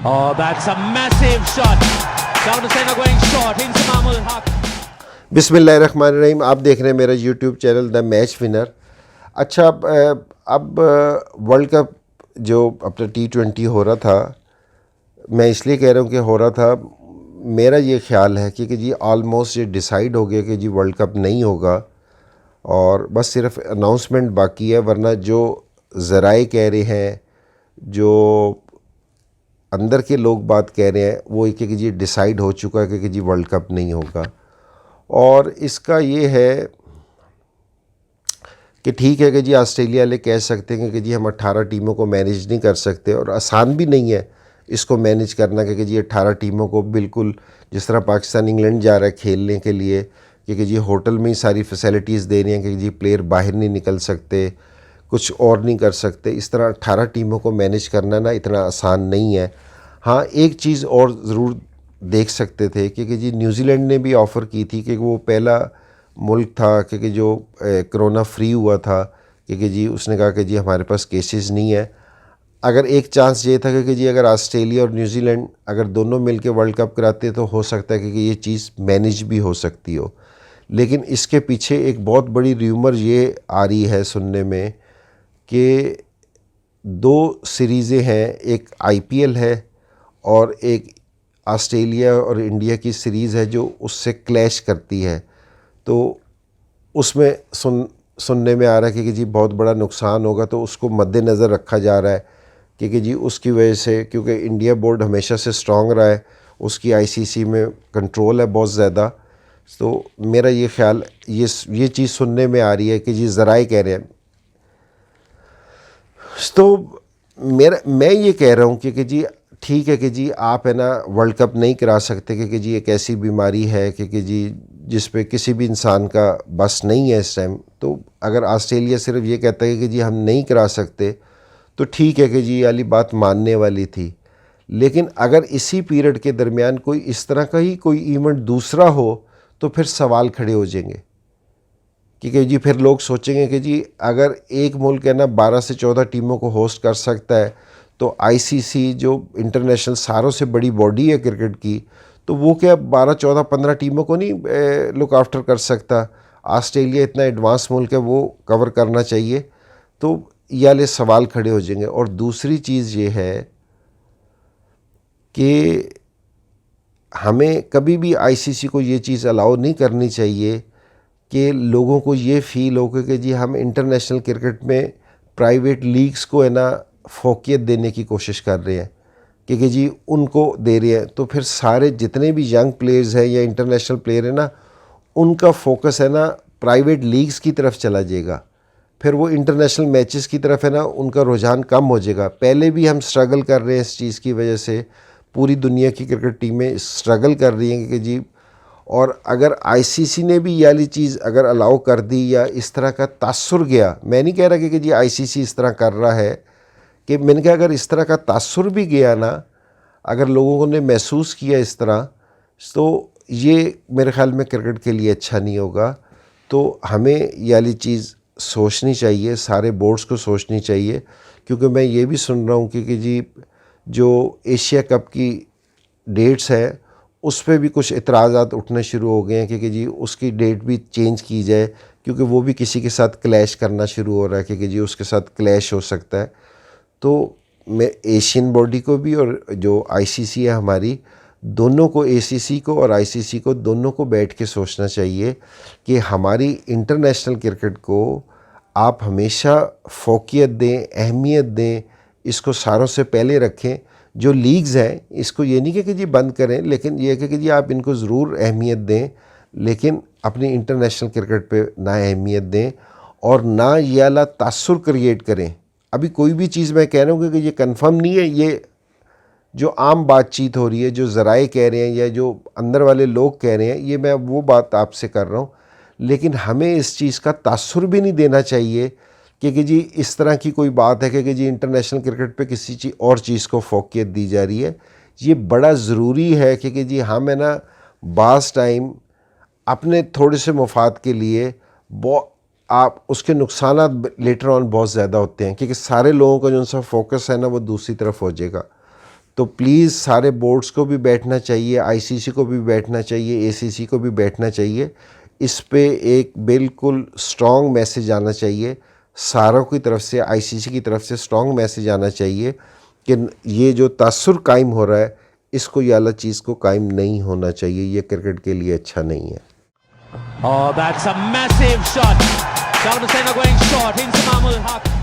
Oh, that's a massive shot. Down to centre going short into Mahmoud Haq. बिस्मिल्लाहिर्रहमानिर्रहीम। आप देख रहे हैं मेरा YouTube channel the match winner. अच्छा, अब वर्ल्ड कप जो अपना T20 हो रहा था, मैं इसलिए कह रहा हूँ कि हो रहा था, मेरा ये ख्याल है कि जी ऑलमोस्ट ये डिसाइड हो गया कि जी वर्ल्ड कप नहीं होगा और बस सिर्फ अनाउंसमेंट बाकी है। वरना जो ज़राए कह रहे हैं, जो अंदर के लोग बात कह रहे हैं, वो कि जी डिसाइड हो चुका है कि जी वर्ल्ड कप नहीं होगा। और इसका ये है कि ठीक है कि जी ऑस्ट्रेलिया वाले कह सकते हैं कि जी हम 18 टीमों को मैनेज नहीं कर सकते, और आसान भी नहीं है इसको मैनेज करना कि जी 18 टीमों को बिल्कुल जिस तरह पाकिस्तान इंग्लैंड जा रहा है खेलने के लिए कि जी होटल में ही सारी फैसिलिटीज़ दे रही हैं कि जी प्लेयर बाहर नहीं निकल सकते, कुछ और नहीं कर सकते। इस तरह 18 टीमों को मैनेज करना ना इतना आसान नहीं है। हाँ, एक चीज़ और ज़रूर देख सकते थे कि जी न्यूजीलैंड ने भी ऑफ़र की थी कि वो पहला मुल्क था कि जो कोरोना फ्री हुआ था, कि जी उसने कहा कि जी हमारे पास केसेस नहीं है। अगर एक चांस ये था कि जी अगर ऑस्ट्रेलिया और न्यूजीलैंड अगर दोनों मिलकर वर्ल्ड कप कराते तो हो सकता है कि ये चीज़ मैनेज भी हो सकती हो। लेकिन इसके पीछे एक बहुत बड़ी र्यूमर ये आ रही है सुनने में कि दो सीरीज़ें हैं, एक आईपीएल है और एक ऑस्ट्रेलिया और इंडिया की सीरीज़ है जो उससे क्लैश करती है। तो उसमें सुनने में आ रहा है कि जी बहुत बड़ा नुकसान होगा, तो उसको मद्देनज़र रखा जा रहा है कि जी उसकी वजह से, क्योंकि इंडिया बोर्ड हमेशा से स्ट्रॉन्ग रहा है, उसकी आईसीसी में कंट्रोल है बहुत ज़्यादा। तो मेरा ये ख्याल, ये चीज़ सुनने में आ रही है कि जी ज़राए कह रहे हैं। तो मैं ये कह रहा हूँ कि जी ठीक है कि जी आप है ना वर्ल्ड कप नहीं करा सकते कि जी एक ऐसी बीमारी है कि जी जिस पे किसी भी इंसान का बस नहीं है इस टाइम। तो अगर ऑस्ट्रेलिया सिर्फ ये कहता है कि जी हम नहीं करा सकते तो ठीक है कि जी ये वाली बात मानने वाली थी। लेकिन अगर इसी पीरियड के दरमियान कोई इस तरह का ही कोई इवेंट दूसरा हो तो फिर सवाल खड़े हो जाएंगे कि जी फिर लोग सोचेंगे कि जी अगर एक मुल्क है ना 12 से 14 टीमों को होस्ट कर सकता है, तो आईसीसी जो इंटरनेशनल सारों से बड़ी बॉडी है क्रिकेट की, तो वो क्या 12, 14, 15 टीमों को नहीं लुक आफ्टर कर सकता। ऑस्ट्रेलिया इतना एडवांस मुल्क है, वो कवर करना चाहिए। तो ये वाले सवाल खड़े हो जाएंगे। और दूसरी चीज़ ये है कि हमें कभी भी आईसीसी को ये चीज़ अलाउ नहीं करनी चाहिए कि लोगों को ये फ़ील हो कि जी हम इंटरनेशनल क्रिकेट में प्राइवेट लीग्स को है ना फोकियत देने की कोशिश कर रहे हैं कि जी उनको दे रहे हैं। तो फिर सारे जितने भी यंग प्लेयर्स हैं या इंटरनेशनल प्लेयर हैं ना, उनका फोकस है ना प्राइवेट लीग्स की तरफ चला जाएगा। फिर वो इंटरनेशनल मैचेस की तरफ है ना उनका रुझान कम हो जाएगा। पहले भी हम स्ट्रगल कर रहे हैं इस चीज़ की वजह से, पूरी दुनिया की क्रिकेट टीमें स्ट्रगल कर रही हैं कि जी, और अगर आईसीसी ने भी ये वाली चीज़ अगर अलाउ कर दी या इस तरह का तासुर गया, मैं नहीं कह रहा कि जी आईसीसी इस तरह कर रहा है, कि मैंने कहा अगर इस तरह का तासुर भी गया ना, अगर लोगों ने महसूस किया इस तरह, तो ये मेरे ख़्याल में क्रिकेट के लिए अच्छा नहीं होगा। तो हमें ये वाली चीज़ सोचनी चाहिए, सारे बोर्ड्स को सोचनी चाहिए। क्योंकि मैं ये भी सुन रहा हूँ कि जी जो एशिया कप की डेट्स है उस पर भी कुछ इतराज़ात उठने शुरू हो गए हैं कि जी उसकी डेट भी चेंज की जाए, क्योंकि वो भी किसी के साथ क्लैश करना शुरू हो रहा है कि जी उसके साथ क्लैश हो सकता है। तो मैं एशियन बॉडी को भी और जो आईसीसी है हमारी, दोनों को, एसीसी को और आईसीसी को, दोनों को बैठ के सोचना चाहिए कि हमारी इंटरनेशनल क्रिकेट को आप हमेशा फोकियत दें, अहमियत दें, इसको सारों से पहले रखें। जो लीग्स हैं इसको ये नहीं कि जी बंद करें, लेकिन ये कि जी आप इनको ज़रूर अहमियत दें, लेकिन अपनी इंटरनेशनल क्रिकेट पे ना अहमियत दें और ना ये वाला तासुर क्रिएट करें। अभी कोई भी चीज़ मैं कह रहा हूँ कि ये कंफर्म नहीं है, ये जो आम बातचीत हो रही है, जो ज़राए कह रहे हैं या जो अंदर वाले लोग कह रहे हैं, ये मैं वो बात आपसे कर रहा हूँ। लेकिन हमें इस चीज़ का तासुर भी नहीं देना चाहिए कि जी इस तरह की कोई बात है कि जी इंटरनेशनल क्रिकेट पे किसी चीज़ और चीज़ को फोकियत दी जा रही है। ये बड़ा ज़रूरी है कि जी हम है ना बाज़ टाइम अपने थोड़े से मुफाद के लिए आप उसके नुकसानात लेटर ऑन बहुत ज़्यादा होते हैं, क्योंकि सारे लोगों का जो सा फोकस है ना वो दूसरी तरफ हो जाएगा। तो प्लीज़ सारे बोर्ड्स को भी बैठना चाहिए, आईसीसी को भी बैठना चाहिए, एसीसी को भी बैठना चाहिए। इस पे एक बिल्कुल स्ट्रॉन्ग मैसेज आना चाहिए सारों की तरफ से, आईसीसी की तरफ से स्ट्रॉन्ग मैसेज आना चाहिए कि ये जो तासुर कायम हो रहा है, इसको ये वाला चीज़ को कायम नहीं होना चाहिए, ये क्रिकेट के लिए अच्छा नहीं है। Oh, that's a massive shot. Down the centre going short into Mahmud Haq.